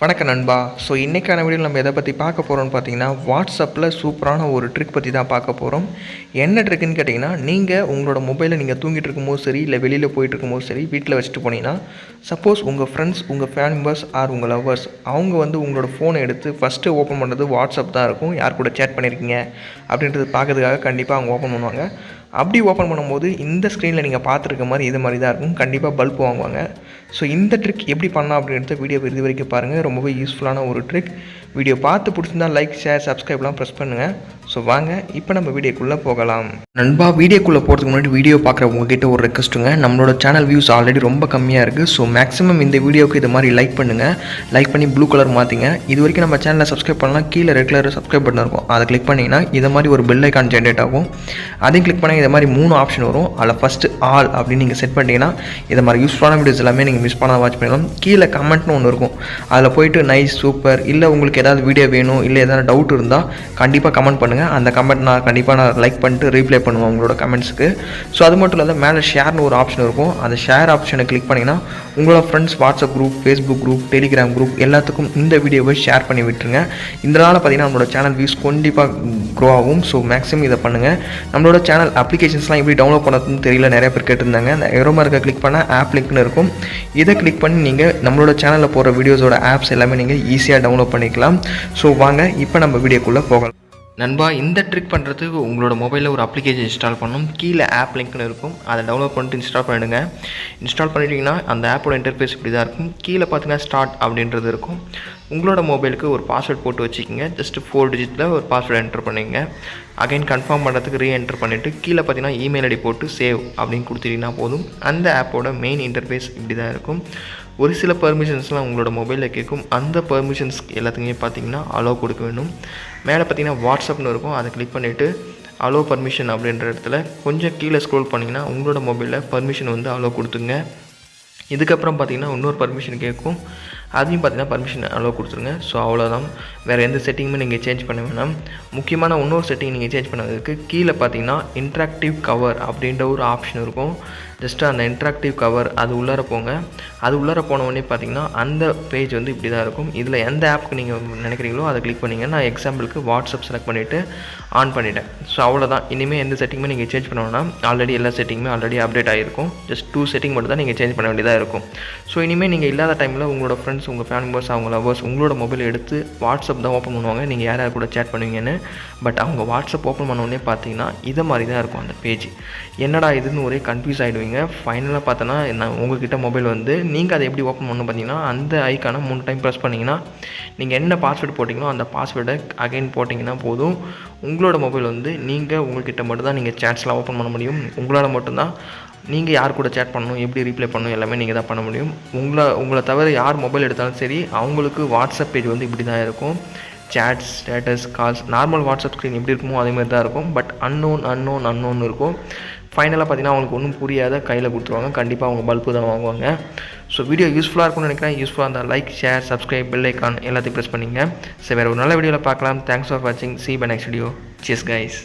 வணக்கம் நண்பா. ஸோ இன்றைக்கான வீடியோவில் நம்ம எதை பற்றி பார்க்க போகிறோம்னு பார்த்தீங்கன்னா, வாட்ஸ்அப்பில் சூப்பரான ஒரு ட்ரிக் பற்றி தான் பார்க்க போகிறோம். என்ன ட்ரிக்குன்னு கேட்டிங்கன்னா, நீங்கள் உங்களோட மொபைலை நீங்கள் தூங்கிட்டு இருக்கும்போது சரி, இல்லை வெளியில் போயிட்டு இருக்கும்போது சரி, வீட்டில் வச்சுட்டு போனீங்கன்னா, சப்போஸ் உங்கள் ஃப்ரெண்ட்ஸ், உங்கள் ஃபேமிலி மெம்பர்ஸ் ஆர் உங்கள் லவ்வர்ஸ் அவங்க வந்து உங்களோட ஃபோனை எடுத்து ஃபஸ்ட்டு ஓப்பன் பண்ணுறது வாட்ஸ்அப் தான் இருக்கும். யார் கூட சேட் பண்ணியிருக்கீங்க அப்படின்றது பார்க்கறதுக்காக கண்டிப்பாக அவங்க ஓப்பன் பண்ணுவாங்க. அப்படி ஓப்பன் பண்ணும்போது இந்த ஸ்க்ரீனில் நீங்கள் பார்த்துருக்க மாதிரி இது மாதிரி தான் இருக்கும். கண்டிப்பாக பல்ப் வாங்குவாங்க. ஸோ இந்த ட்ரிக் எப்படி பண்ணலாம் அப்படின்றத வீடியோ இது வரைக்கும் பாருங்கள். ரொம்பவே யூஸ்ஃபுல்லான ஒரு ட்ரிக். வீடியோ பார்த்து பிடிச்சிருந்தா லைக், ஷேர், சப்ஸ்கிரைப்லாம் ப்ரெஸ் பண்ணுங்கள். ஸோ வாங்க இப்போ நம்ம வீடியோக்குள்ளே போகலாம். நண்பா, வீடியோக்குள்ளே போகிறதுக்கு முன்னாடி வீடியோ பார்க்குற உங்ககிட்ட ஒரு ரெக்வஸ்ட்டுங்க. நம்மளோட சேனல் வியூஸ் ஆல்ரெடி ரொம்ப கம்மியாக இருக்குது. ஸோ மேக்ஸிமம் இந்த வீடியோக்கு இது மாதிரி லைக் பண்ணுங்கள். லைக் பண்ணி ப்ளூ கலர் மாற்றிங்க. இது வரைக்கும் நம்ம சேனலை சப்ஸ்கிரைப் பண்ணலாம். கீழே ரெட் கலர் சப்ஸ்கிரைப் பட்டன் இருக்கும். அதை கிளிக் பண்ணிங்கன்னா இது மாதிரி ஒரு பெல் ஐக்கான் ஜென்ரேட் ஆகும். அதையும் கிளிக் பண்ணி இது மாதிரி 3 ஆப்ஷன் வரும். அதில் ஃபஸ்ட்டு ஆல் அப்படின்னு நீங்கள் செட் பண்ணிட்டீங்கன்னா இது மாதிரி யூஸ்ஃபுல்லான வீடியோஸ் எல்லாமே நீங்கள் மிஸ் பண்ணாத வாட்ச் பண்ணிடலாம். கீழே கமெண்ட்னு ஒன்று இருக்கும். அதில் போய்ட்டு நைஸ், சூப்பர், இல்லை உங்களுக்கு ஏதாவது வீடியோ வேணும், இல்லை ஏதாவது டவுட் இருந்தால் கண்டிப்பாக கமெண்ட் பண்ணுங்கள். அந்த கமெண்ட் நான் லைக் பண்ணிட்டு ரீப்ளை பண்ணுவேன் உங்களோட கமெண்ட்ஸுக்கு. ஸோ அது மட்டும் இல்லாத மேலே ஷேர்னு ஒரு ஆப்ஷன் இருக்கும். அந்த ஷேர் ஆப்ஷனை கிளிக் பண்ணிங்கன்னா உங்களோட friends WhatsApp group, Facebook group, Telegram group எல்லாத்துக்கும் இந்த வீடியோவை ஷேர் பண்ணி விட்டுருங்க. இதனால் பார்த்தீங்கன்னா நம்மளோட சேனல் வியூஸ் கண்டிப்பாக க்ரோ ஆகும். ஸோ மேக்ஸிமம் இதை பண்ணுங்கள். நம்மளோட சேனல் அப்ளிகேஷன்ஸ்லாம் எப்படி டவுன்லோட் பண்ணதுன்னு தெரியல, நிறைய பேர் கேட்டிருந்தாங்க. அந்த ஏரோமா இருக்க கிளிக் பண்ண ஆப் லிங்க்னு இருக்கும். இதை கிளிக் பண்ணி நீங்கள் நம்மளோட சேனலில் போகிற வீடியோஸோட ஆப்ஸ் எல்லாமே நீங்கள் ஈஸியாக டவுன்லோட் பண்ணிக்கலாம். ஸோ வாங்க இப்போ நம்ம வீடியோக்குள்ளே போகலாம். நண்பா, இந்த ட்ரிக் பண்ணுறதுக்கு உங்களோட மொபைலில் ஒரு அப்ளிகேஷன் இன்ஸ்டால் பண்ணணும். கீழே ஆப் லிங்க்னு இருக்கும். அதை டவுன்லோட் பண்ணிட்டு இன்ஸ்டால் பண்ணிவிடுங்க. இன்ஸ்டால் பண்ணிட்டீங்கன்னா அந்த ஆப்போட இன்டர்ஃபேஸ் இப்படி தான் இருக்கும். கீழே பார்த்தீங்கன்னா ஸ்டார்ட் அப்படின்றது இருக்கும். உங்களோட மொபைலுக்கு ஒரு பாஸ்வேர்ட் போட்டு வச்சுக்கிங்க. ஜஸ்ட்டு 4 டிஜிட்டில் ஒரு பாஸ்வேர்டு என்டர் பண்ணிங்க. அகைன் கன்ஃபார்ம் பண்ணுறதுக்கு ரீஎன்டர் பண்ணிவிட்டு கீழே பார்த்தீங்கன்னா இமெயில் ஐடி போட்டு சேவ் அப்படின்னு கொடுத்துட்டிங்கன்னா போதும். அந்த ஆப்போட மெயின் இன்டர்ஃபேஸ் இப்படி தான் இருக்கும். ஒரு சில பர்மிஷன்ஸ்லாம் உங்களோட மொபைலில் கேட்கும். அந்த பர்மிஷன்ஸ் எல்லாத்துக்குமே பார்த்தீங்கன்னா அலோவ் கொடுக்க வேண்டும். மேலே பார்த்தீங்கன்னா வாட்ஸ்அப்னு இருக்கும். அதை கிளிக் பண்ணிவிட்டு அலோவ் பர்மிஷன் அப்படின்ற இடத்துல கொஞ்சம் கீழே ஸ்க்ரோல் பண்ணிங்கன்னா உங்களோட மொபைலில் பர்மிஷன் வந்து அலோவ் கொடுத்துங்க. இதுக்கப்புறம் பார்த்தீங்கன்னா இன்னொரு பர்மிஷன் கேட்கும். அதையும் பார்த்தீங்கன்னா பர்மிஷன் அலோவ் கொடுத்துருங்க. ஸோ அவ்வளோதான். வேறு எந்த செட்டிங்குமே நீங்கள் சேஞ்ச் பண்ண வேணாம். முக்கியமான இன்னொரு செட்டிங் நீங்கள் சேஞ்ச் பண்ணதுக்கு கீழே பார்த்தீங்கன்னா இன்ட்ராக்டிவ் கவர் அப்படின்ற ஒரு ஆப்ஷன் இருக்கும். ஜஸ்ட்டு அந்த இன்ட்ராக்டிவ் கவர் அது உள்ளார போங்க. அது உள்ளார போனவொடனே பார்த்தீங்கன்னா அந்த பேஜ் வந்து இப்படி தான் இருக்கும். இதில் எந்த ஆப்புக்கு நீங்கள் நினைக்கிறீங்களோ அதை கிளிக் பண்ணிங்க. நான் எக்ஸாம்பிளுக்கு வாட்ஸ்அப் செலக்ட் பண்ணிவிட்டு ஆன் பண்ணிவிட்டேன். ஸோ அவ்வளோதான். இனிமேல் எந்த செட்டிங்குமே நீங்கள் சேஞ்ச் பண்ண வேணாம். ஆல்ரெடி எல்லா செட்டிங்குமே ஆல்ரெடி அப்டேட் ஆகிருக்கும். ஜஸ்ட் 2 செட்டிங் மட்டும் தான் நீங்கள் சேஞ்ச் பண்ண வேண்டியதாக இருக்கும். ஸோ இனிமேல் நீங்கள் இல்லாத டைமில் உங்களோட ஃப்ரெண்ட்ஸ், உங்கள் ஃபேமிலி மெம்பர்ஸ், அவங்க லவர்ஸ் உங்களோட மொபைல் எடுத்து வாட்ஸ்அப் தான் ஓப்பன் பண்ணுவாங்க. நீங்கள் யார் யார் கூட சேட் பண்ணுவீங்கன்னு. பட் அவங்க வாட்ஸ்அப் ஓப்பன் பண்ணோடனே பார்த்தீங்கன்னா இதை மாதிரி தான் இருக்கும் அந்த பேஜ். என்னடா இதுன்னு ஒரே கன்ஃபியூஸ் ஆகிடுவீங்க. ஃபைனலாக பார்த்தோன்னா நான் உங்கள்கிட்ட மொபைல் வந்து நீங்கள் அதை எப்படி ஓப்பன் பண்ணணும் பார்த்தீங்கன்னா அந்த ஐக்கானை 3 டைம் ப்ரெஸ் பண்ணிங்கன்னா நீங்கள் என்ன பாஸ்வேர்டு போட்டிங்களோ அந்த பாஸ்வேர்டை அகைன் போட்டிங்கன்னா போதும். உங்களோட மொபைல் வந்து நீங்கள் உங்கள்கிட்ட மட்டும்தான் நீங்கள் சேட்ஸ்லாம் ஓப்பன் பண்ண முடியும். உங்களால் மட்டும்தான் நீங்கள் யார் கூட சேட் பண்ணணும், எப்படி ரீப்ளை பண்ணணும் எல்லாமே நீங்கள் தான் பண்ண முடியும். உங்களை தவிர யார் மொபைல் எடுத்தாலும் சரி அவங்களுக்கு வாட்ஸ்அப் பேஜ் வந்து இப்படி தான் இருக்கும். Shades, status, calls, normal WhatsApp screen எப்படி இருக்குமோ அதேமாதிரி தான் இருக்கும். பட் அன்னோன் இருக்கும். ஃபைனலாக பார்த்தீங்கன்னா அவங்களுக்கு ஒன்றும் புரியாத கையில் கொடுத்துருவாங்க. கண்டிப்பாக அவங்க பல்பு தான் வாங்குவாங்க. ஸோ வீடியோ யூஸ்ஃபுல்லாக இருக்கும்னு நினைக்கிறேன். யூஸ்ஃபுல்லாக இருந்தால் like, share, subscribe, bell icon எல்லாத்தையும் ப்ரெஸ் பண்ணிங்க. ஸோ வேறு ஒரு நல்ல வீடியோவில் பார்க்கலாம். தேங்க்ஸ் ஃபார் வாட்சிங். See you by next video. Cheers guys.